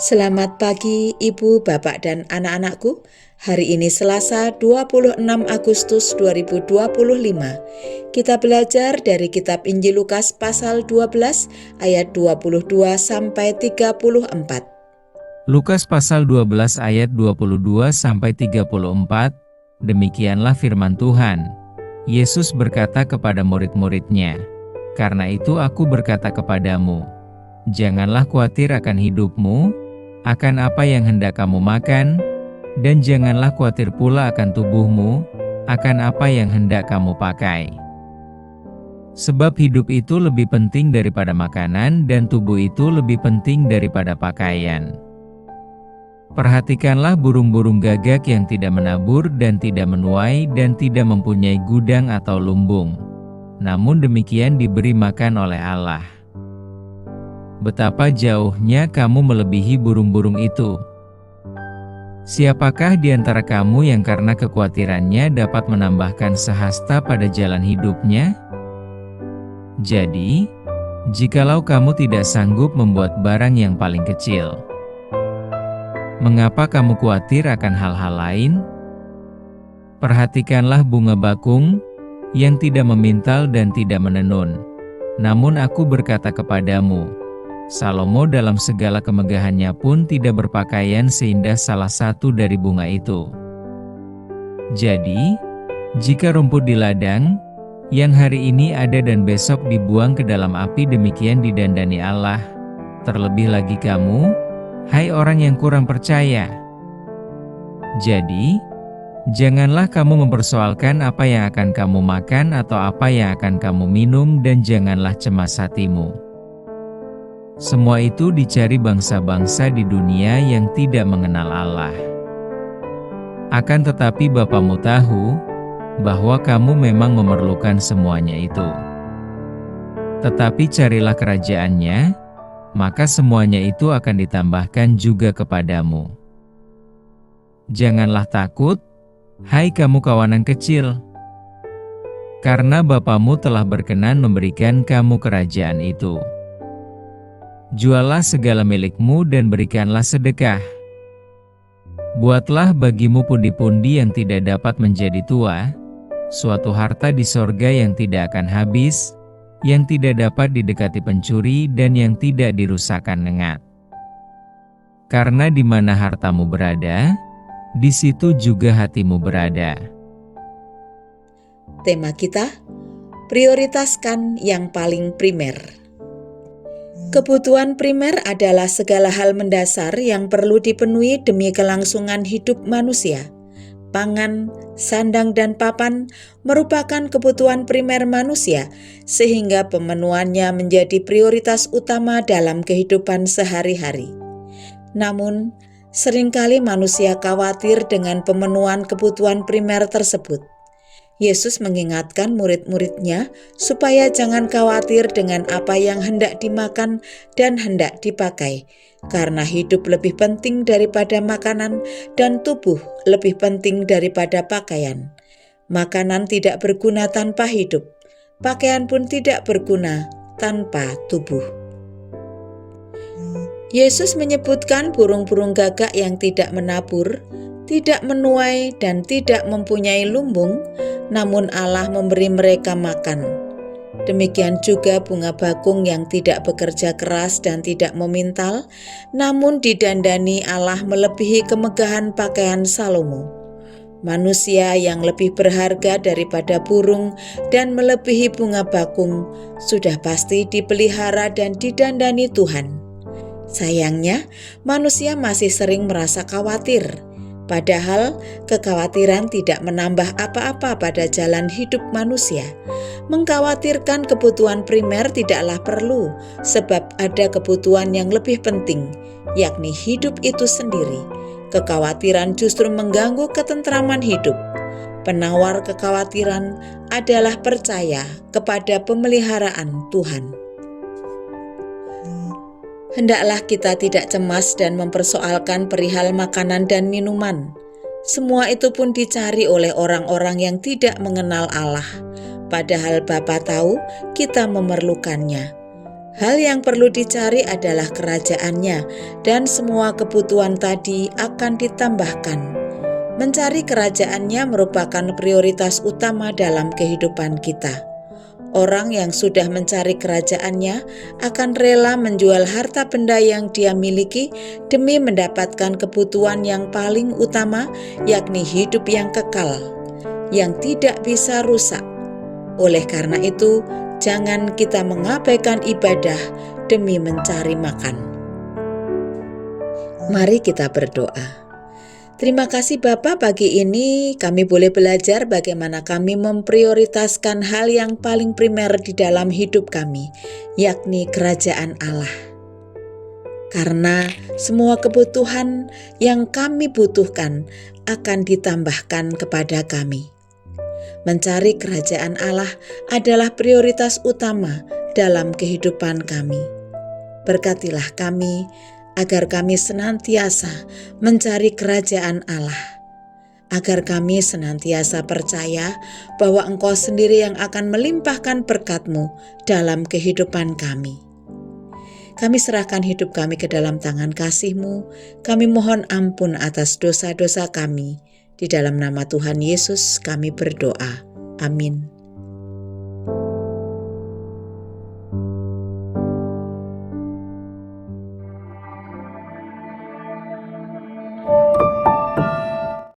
Selamat pagi Ibu, Bapak, dan anak-anakku. Hari ini Selasa 26 Agustus 2025. Kita belajar dari kitab Injil Lukas pasal 12 ayat 22 sampai 34. Lukas pasal 12 ayat 22 sampai 34. Demikianlah firman Tuhan. Yesus berkata kepada murid-muridnya, "Karena itu aku berkata kepadamu, janganlah khawatir akan hidupmu, akan apa yang hendak kamu makan, dan janganlah khawatir pula akan tubuhmu, akan apa yang hendak kamu pakai. Sebab hidup itu lebih penting daripada makanan, dan tubuh itu lebih penting daripada pakaian. Perhatikanlah burung-burung gagak yang tidak menabur dan tidak menuai dan tidak mempunyai gudang atau lumbung, namun demikian diberi makan oleh Allah. Betapa jauhnya kamu melebihi burung-burung itu. Siapakah di antara kamu yang karena kekhawatirannya dapat menambahkan sehasta pada jalan hidupnya? Jadi, jikalau kamu tidak sanggup membuat barang yang paling kecil, mengapa kamu khawatir akan hal-hal lain? Perhatikanlah bunga bakung yang tidak memintal dan tidak menenun. Namun aku berkata kepadamu, Salomo dalam segala kemegahannya pun tidak berpakaian seindah salah satu dari bunga itu. Jadi, jika rumput di ladang, yang hari ini ada dan besok dibuang ke dalam api demikian didandani Allah, terlebih lagi kamu, hai orang yang kurang percaya. Jadi, janganlah kamu mempersoalkan apa yang akan kamu makan atau apa yang akan kamu minum, dan janganlah cemas hatimu. Semua itu dicari bangsa-bangsa di dunia yang tidak mengenal Allah. Akan tetapi Bapamu tahu bahwa kamu memang memerlukan semuanya itu. Tetapi carilah kerajaannya, maka semuanya itu akan ditambahkan juga kepadamu. Janganlah takut, hai kamu kawanan kecil, karena Bapamu telah berkenan memberikan kamu kerajaan itu. Juallah segala milikmu dan berikanlah sedekah. Buatlah bagimu pundi-pundi yang tidak dapat menjadi tua, suatu harta di sorga yang tidak akan habis, yang tidak dapat didekati pencuri dan yang tidak dirusakkan lengat. Karena di mana hartamu berada, di situ juga hatimu berada." Tema kita, prioritaskan yang paling primer. Kebutuhan primer adalah segala hal mendasar yang perlu dipenuhi demi kelangsungan hidup manusia. Pangan, sandang, dan papan merupakan kebutuhan primer manusia, sehingga pemenuhannya menjadi prioritas utama dalam kehidupan sehari-hari. Namun, seringkali manusia khawatir dengan pemenuhan kebutuhan primer tersebut. Yesus mengingatkan murid-muridnya supaya jangan khawatir dengan apa yang hendak dimakan dan hendak dipakai, karena hidup lebih penting daripada makanan dan tubuh lebih penting daripada pakaian. Makanan tidak berguna tanpa hidup, pakaian pun tidak berguna tanpa tubuh. Yesus menyebutkan burung-burung gagak yang tidak menabur, tidak menuai, dan tidak mempunyai lumbung, namun Allah memberi mereka makan. Demikian juga bunga bakung yang tidak bekerja keras dan tidak memintal, namun didandani Allah melebihi kemegahan pakaian Salomo. Manusia yang lebih berharga daripada burung dan melebihi bunga bakung sudah pasti dipelihara dan didandani Tuhan. Sayangnya, manusia masih sering merasa khawatir. Padahal kekhawatiran tidak menambah apa-apa pada jalan hidup manusia. Mengkhawatirkan kebutuhan primer tidaklah perlu, sebab ada kebutuhan yang lebih penting, yakni hidup itu sendiri. Kekhawatiran justru mengganggu ketentraman hidup. Penawar kekhawatiran adalah percaya kepada pemeliharaan Tuhan. Hendaklah kita tidak cemas dan mempersoalkan perihal makanan dan minuman. Semua itu pun dicari oleh orang-orang yang tidak mengenal Allah. Padahal Bapa tahu kita memerlukannya. Hal yang perlu dicari adalah kerajaan-Nya, dan semua kebutuhan tadi akan ditambahkan. Mencari kerajaan-Nya merupakan prioritas utama dalam kehidupan kita. Orang yang sudah mencari kerajaan-Nya akan rela menjual harta benda yang dia miliki demi mendapatkan kebutuhan yang paling utama, yakni hidup yang kekal, yang tidak bisa rusak. Oleh karena itu, jangan kita mengabaikan ibadah demi mencari makan. Mari kita berdoa. Terima kasih Bapa, pagi ini kami boleh belajar bagaimana kami memprioritaskan hal yang paling primer di dalam hidup kami, yakni kerajaan Allah. Karena semua kebutuhan yang kami butuhkan akan ditambahkan kepada kami. Mencari kerajaan Allah adalah prioritas utama dalam kehidupan kami. Berkatilah kami agar kami senantiasa mencari kerajaan Allah, agar kami senantiasa percaya bahwa Engkau sendiri yang akan melimpahkan berkat-Mu dalam kehidupan kami. Kami serahkan hidup kami ke dalam tangan kasih-Mu. Kami mohon ampun atas dosa-dosa kami. Di dalam nama Tuhan Yesus kami berdoa. Amin.